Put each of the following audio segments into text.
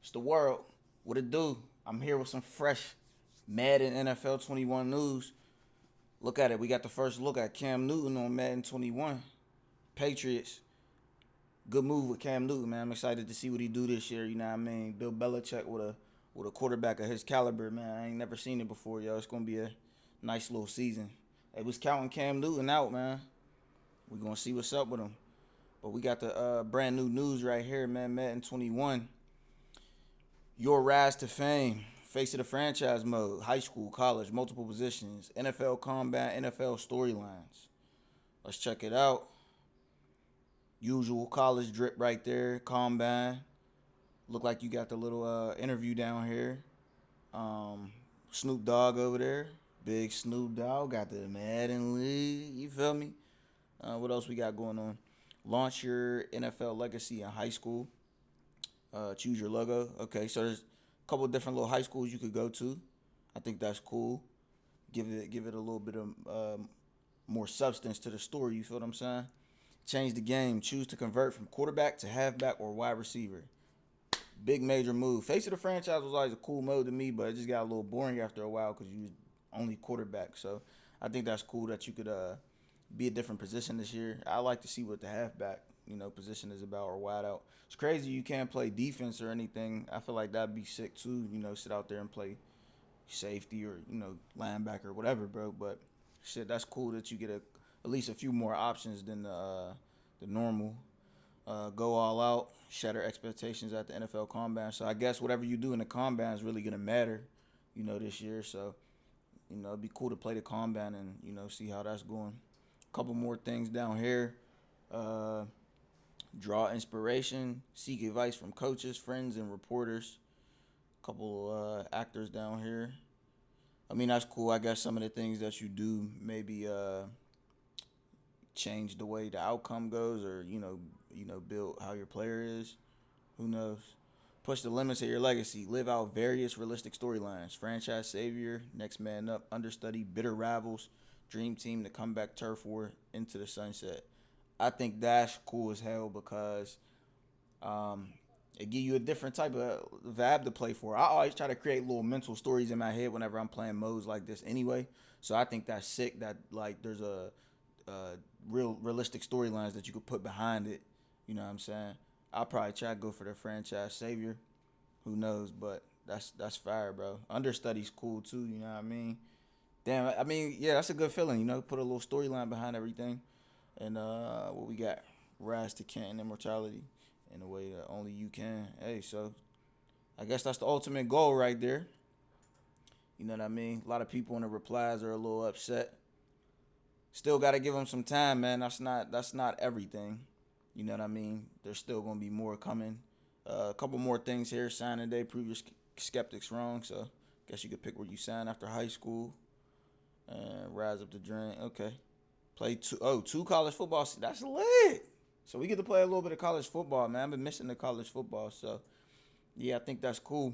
It's the world. What it do? I'm here with some fresh Madden NFL 21 news. Look at it. We got the first look at Cam Newton on Madden 21. Patriots. Good move with Cam Newton, man. I'm excited to see what he do this year. You know what I mean? Bill Belichick with a quarterback of his caliber, man. I ain't never seen it before, yo. It's gonna be a nice little season. They was counting Cam Newton out, man. We gonna see what's up with him. But we got the brand new news right here, man. Madden 21. Your rise to fame. Face of the franchise mode. High school, college, multiple positions. NFL combat, NFL storylines. Let's check it out. Usual college drip right there. Combine. Look like you got the little interview down here. Snoop Dogg over there. Big Snoop Dogg. Got the Madden League. You feel me? What else we got going on? Launch your NFL legacy in high school. Choose your logo. Okay, so there's a couple of different little high schools you could go to. I think that's cool. Give it a little bit of more substance to the story. You feel what I'm saying? Change the game. Choose to convert from quarterback to halfback or wide receiver. Big major move. Face of the franchise was always a cool mode to me, but it just got a little boring after a while because you was only quarterback. So I think that's cool that you could be a different position this year. I like to see what the halfback position is about or wide out. It's crazy you can't play defense or anything. I feel like that'd be sick too. Sit out there and play safety or linebacker or whatever, bro. But shit, that's cool that you get at least a few more options than the normal. Go all out, shatter expectations at the NFL Combine. So I guess whatever you do in the Combine is really gonna matter, this year. So it'd be cool to play the Combine and see how that's going. A couple more things down here. Draw inspiration, seek advice from coaches, friends, and reporters. A couple actors down here. I mean, that's cool. I guess some of the things that you do maybe change the way the outcome goes, or build how your player is. Who knows? Push the limits of your legacy. Live out various realistic storylines. Franchise savior, next man up, understudy, bitter rivals, dream team, the comeback turf war, into the sunset. I think that's cool as hell because it give you a different type of vibe to play for. I always try to create little mental stories in my head whenever I'm playing modes like this anyway. So I think that's sick that there's a real realistic storylines that you could put behind it. You know what I'm saying? I'll probably try to go for the franchise savior. Who knows? But that's fire, bro. Understudy's cool too. You know what I mean? Damn. I mean, yeah, that's a good feeling. Put a little storyline behind everything. And what we got? Rise to Canton immortality in a way that only you can. Hey, so I guess that's the ultimate goal right there. You know what I mean? A lot of people in the replies are a little upset. Still got to give them some time, man. That's not everything. You know what I mean? There's still gonna be more coming. A couple more things here. Sign today. Prove your skeptics wrong. So guess you could pick where you sign after high school. And rise up the drain. Okay. Play two college football. That's lit. So we get to play a little bit of college football, man. I've been missing the college football. So yeah, I think that's cool.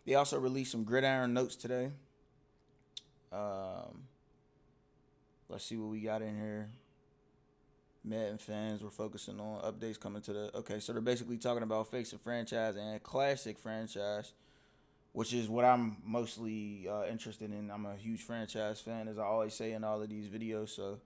They also released some Gridiron Notes today. Let's see what we got in here. Madden fans, we're focusing on updates coming to the... Okay, so they're basically talking about face of franchise and classic franchise, which is what I'm mostly interested in. I'm a huge franchise fan, as I always say in all of these videos. So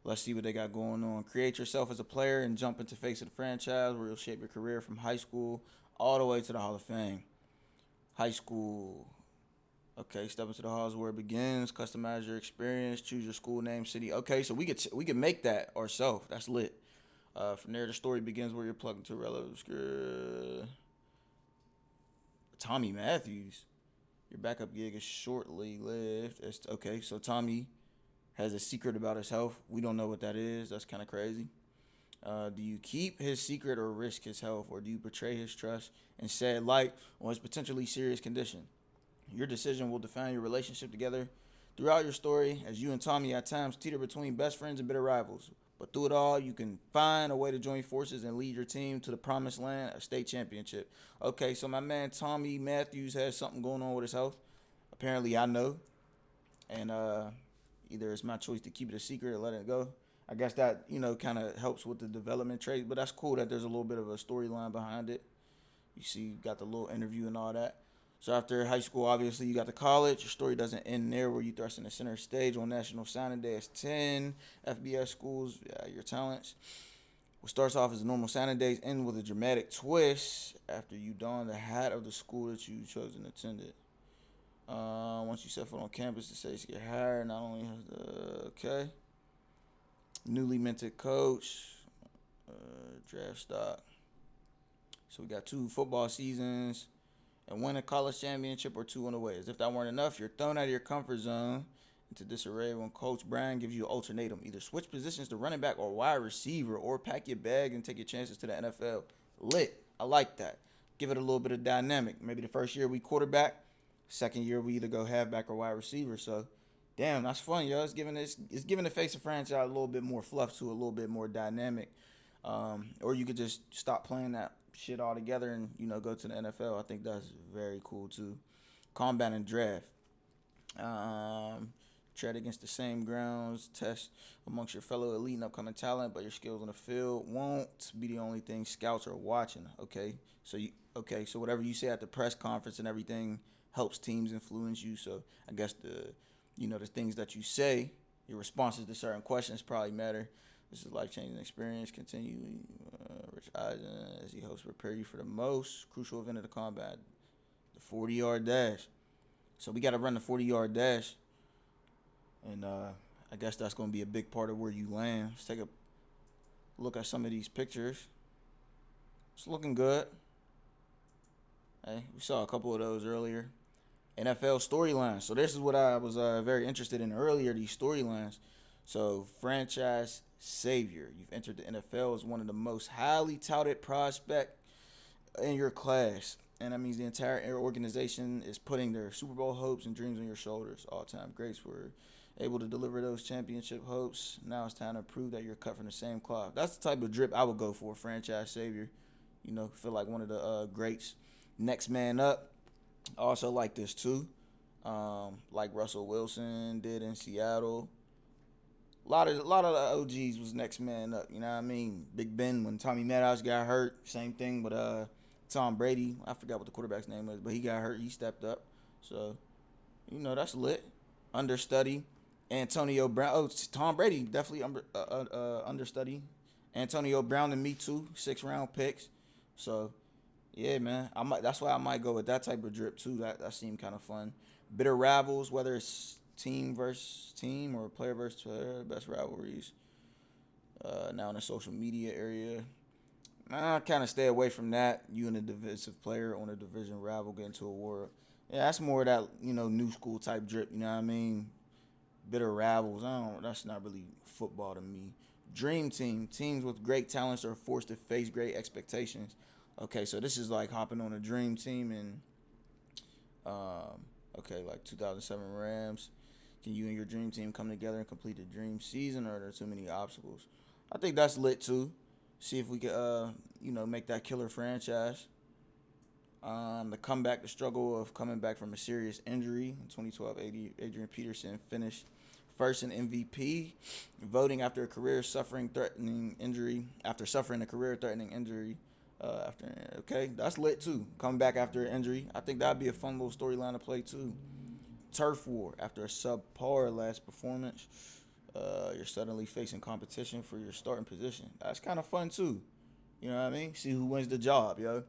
let's see what they got going on. Create yourself as a player and jump into face of the franchise, where you'll shape your career from high school all the way to the Hall of Fame. High school... Okay, step into the halls where it begins. Customize your experience. Choose your school name, city. Okay, so we could make that ourselves. That's lit. From there, the story begins where you're plugged into relevant. Tommy Matthews. Your backup gig is shortly lived. Okay, so Tommy has a secret about his health. We don't know what that is. That's kind of crazy. Do you keep his secret or risk his health, or do you betray his trust and shed light on his potentially serious condition? Your decision will define your relationship together throughout your story, as you and Tommy at times teeter between best friends and bitter rivals. But through it all, you can find a way to join forces and lead your team to the promised land, a state championship. Okay, so my man Tommy Matthews has something going on with his health. Apparently, I know. And either it's my choice to keep it a secret or let it go. I guess that, kind of helps with the development trait. But that's cool that there's a little bit of a storyline behind it. You see, you got the little interview and all that. So after high school, obviously, you got the college. Your story doesn't end there where you thrust in the center stage on National Signing Day as 10 FBS schools, your talents. What starts off as normal signing days end with a dramatic twist after you don the hat of the school that you chose and attended. Once you set foot on campus, the stage get hired. Not only has the newly minted coach, draft stock. So we got 2 football seasons and win a college championship or 2 on the way. As if that weren't enough, you're thrown out of your comfort zone into disarray when Coach Brian gives you an ultimatum. Either switch positions to running back or wide receiver, or pack your bag and take your chances to the NFL. Lit. I like that. Give it a little bit of dynamic. Maybe the first year we quarterback, second year we either go halfback or wide receiver. So, damn, that's fun, yo. It's giving the face of franchise a little bit more fluff to a little bit more dynamic. Or you could just stop playing that shit altogether and, go to the NFL. I think that's very cool too. Combat and draft. Tread against the same grounds, test amongst your fellow elite and upcoming talent, but your skills on the field won't be the only thing scouts are watching. So whatever you say at the press conference and everything helps teams influence you. So I guess the things that you say, your responses to certain questions probably matter. This is a life-changing experience. Continue, Rich Eisen, as he helps prepare you for the most crucial event of the combat, the 40-yard dash. So we got to run the 40-yard dash. And I guess that's going to be a big part of where you land. Let's take a look at some of these pictures. It's looking good. Hey, we saw a couple of those earlier. NFL storylines. So this is what I was very interested in earlier, these storylines. So franchise savior. You've entered the NFL as one of the most highly touted prospect in your class. And that means the entire organization is putting their Super Bowl hopes and dreams on your shoulders. All-time greats were able to deliver those championship hopes. Now it's time to prove that you're cut from the same cloth. That's the type of drip I would go for, franchise savior. Feel like one of the greats. Next man up. I also like this too. Like Russell Wilson did in Seattle. A lot of the OGs was next man up. You know what I mean? Big Ben, when Tommy Maddox got hurt, same thing with Tom Brady. I forgot what the quarterback's name was, but he got hurt. He stepped up. So, that's lit. Understudy. Antonio Brown. Oh, Tom Brady, definitely understudy. Antonio Brown and me too. 6-round picks. So, yeah, man. That's why I might go with that type of drip too. That seemed kind of fun. Bitter rivals, whether it's team versus team or player versus player, best rivalries. Now in the social media area. I kind of stay away from that. You and a divisive player on a division rival get into a war. Yeah, that's more of that, new school type drip. You know what I mean? Bitter rivals. That's not really football to me. Dream team. Teams with great talents are forced to face great expectations. Okay, so this is like hopping on a dream team and, like 2007 Rams. Can you and your dream team come together and complete the dream season, or are there too many obstacles? I think that's lit too. See if we could, make that killer franchise. The struggle of coming back from a serious injury. In 2012, Adrian Peterson finished first in MVP voting after suffering a career-threatening injury. That's lit too. Coming back after an injury. I think that'd be a fun little storyline to play too. Turf war. After a subpar last performance, you're suddenly facing competition for your starting position. That's kind of fun too. You know what I mean? See who wins the job, yo.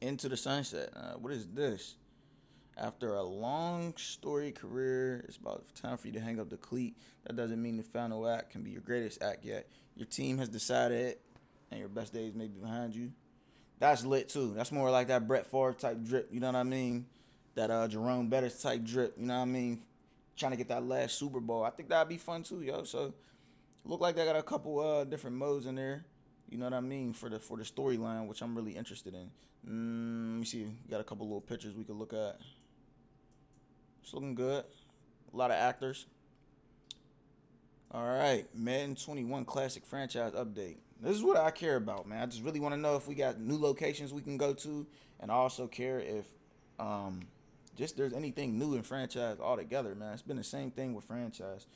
Into the sunset. What is this? After a long storied career, it's about time for you to hang up the cleat. That doesn't mean the final act can be your greatest act yet. Your team has decided, and your best days may be behind you. That's lit too. That's more like that Brett Favre type drip. You know what I mean? That Jerome Bettis type drip. You know what I mean? Trying to get that last Super Bowl. I think that'd be fun too, yo. So look like they got a couple different modes in there. You know what I mean? For the storyline, which I'm really interested in. Let me see. Got a couple little pictures we could look at. It's looking good. A lot of actors. All right. Madden 21 Classic Franchise Update. This is what I care about, man. I just really want to know if we got new locations we can go to. And I also care if just there's anything new in franchise altogether, man. It's been the same thing with franchise.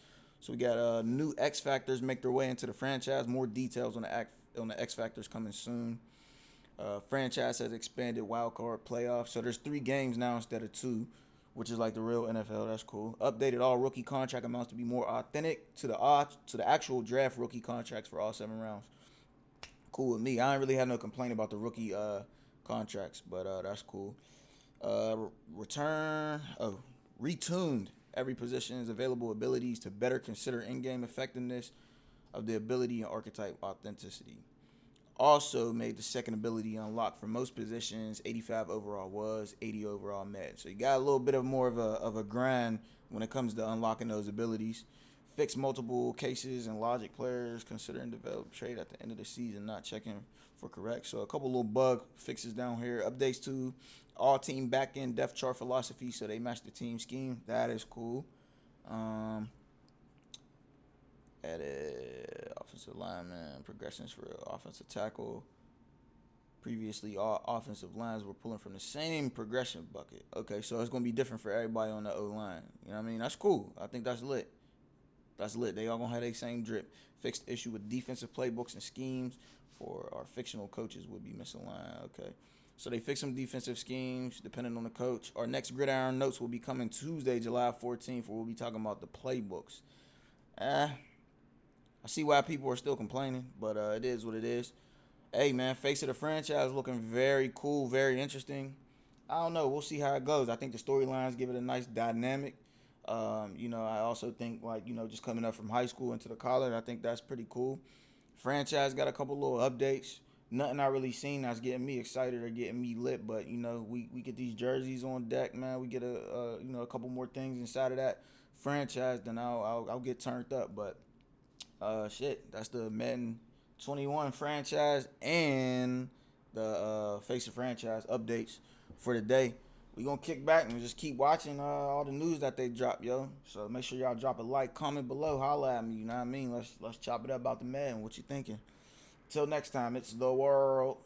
So we got new X Factors make their way into the franchise. More details on the X Factors coming soon. Franchise has expanded wild card playoffs, so there's 3 games now instead of 2, which is like the real NFL. That's cool. Updated all rookie contract amounts to be more authentic to the actual draft rookie contracts for all 7 rounds. Cool with me. I ain't really had no complaint about the rookie contracts, but that's cool. Uh, return. Oh, retuned every position's available abilities to better consider in-game effectiveness of the ability and archetype authenticity. Also made the second ability unlock for most positions. 85 overall was, 80 overall met. So you got a little bit of more of a grind when it comes to unlocking those abilities. Fix multiple cases and logic players considering develop trade at the end of the season, not checking for correct. So a couple little bug fixes down here. Updates to all team back end depth chart philosophy so they match the team scheme. That is cool. Um, Added offensive lineman progressions for offensive tackle. Previously, all offensive lines were pulling from the same progression bucket. Okay, so it's gonna be different for everybody on the O line. You know what I mean? That's cool. I think that's lit. That's lit. They all gonna have their same drip. Fixed issue with defensive playbooks and schemes for our fictional coaches would be misaligned. Okay. So they fix some defensive schemes depending on the coach. Our next Gridiron Notes will be coming Tuesday, July 14th, where we'll be talking about the playbooks. I see why people are still complaining, but it is what it is. Hey, man, face of the franchise looking very cool, very interesting. I don't know. We'll see how it goes. I think the storylines give it a nice dynamic. I also think, just coming up from high school into the college, I think that's pretty cool. Franchise got a couple little updates. Nothing I really seen that's getting me excited or getting me lit, but, we get these jerseys on deck, man. We get a couple more things inside of that franchise, then I'll get turned up, but that's the Madden 21 franchise and the Face of franchise updates for the day. We gonna kick back and just keep watching all the news that they drop, yo. So make sure y'all drop a like, comment below, holla at me. You know what I mean? Let's chop it up about the Madden. What you thinking? Till next time, it's the world.